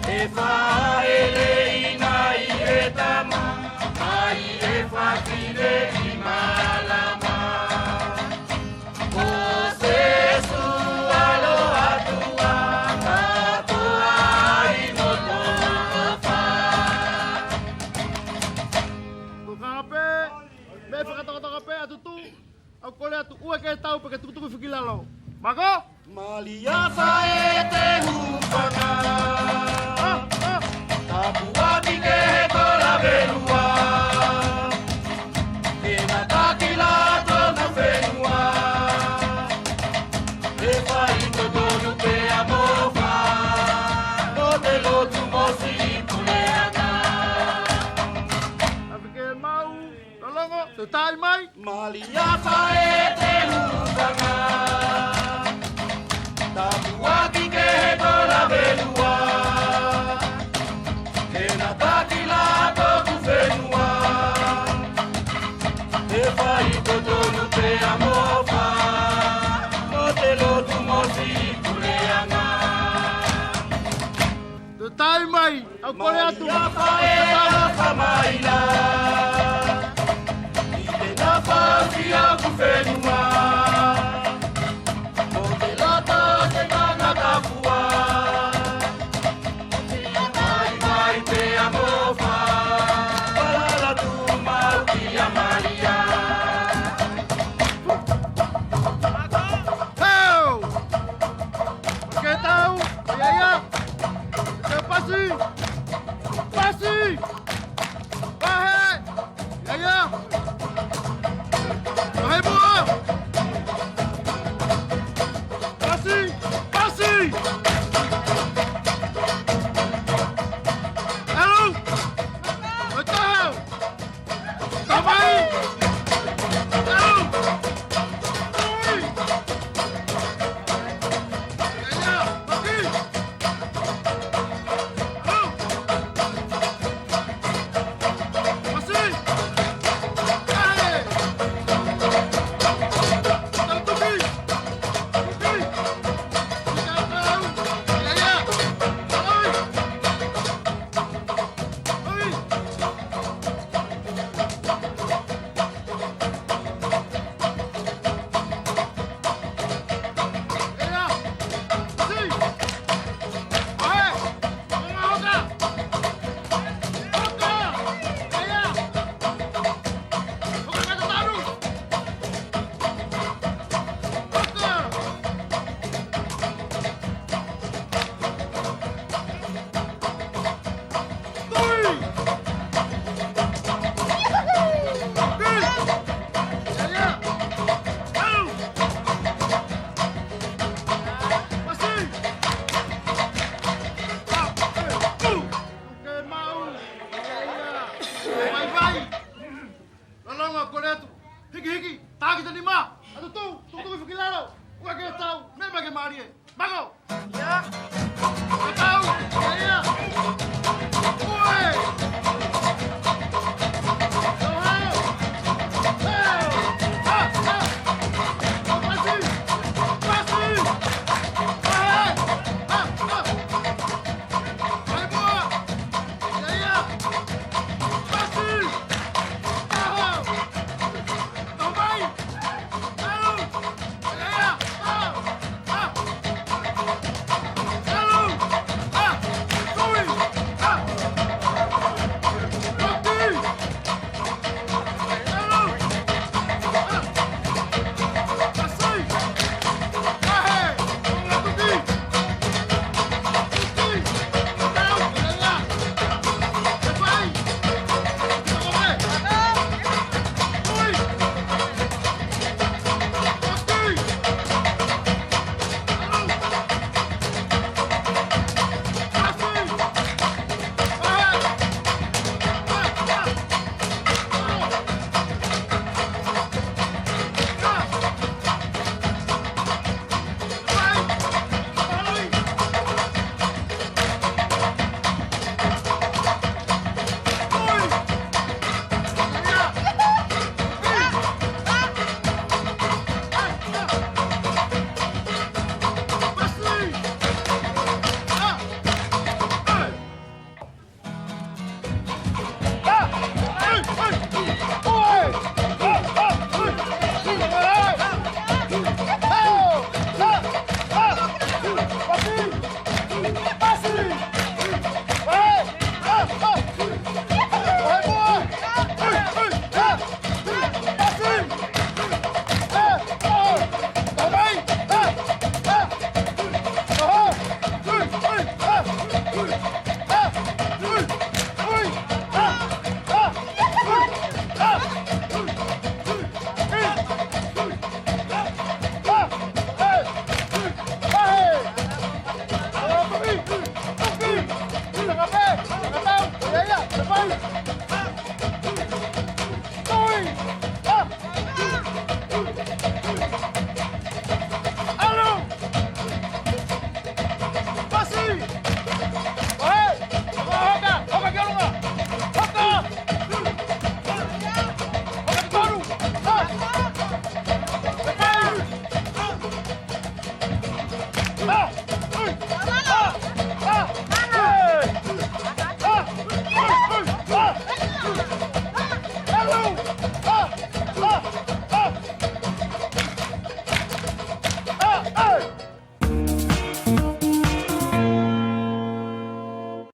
E fa ele ina e tama, ai e fa file i malama. Você sualo atua, atua i moto fa. Tukape, me whakatakape atutu, au kole atu ua ke tau pake tukutuku whikilalo. Mako? Malia fa e te hupanga. Tapua pike he kola velua. E na takila tona whenua. E whai to tonu pe a mofa. No te lotu mosi puleanga. Apike mau, tolongo, te tai mai. Malia fa e te hupanga. Tapua pike he kola velua. Tai mai, au kore atu. Malia fae na famaila. I te na fa fia ku whenua.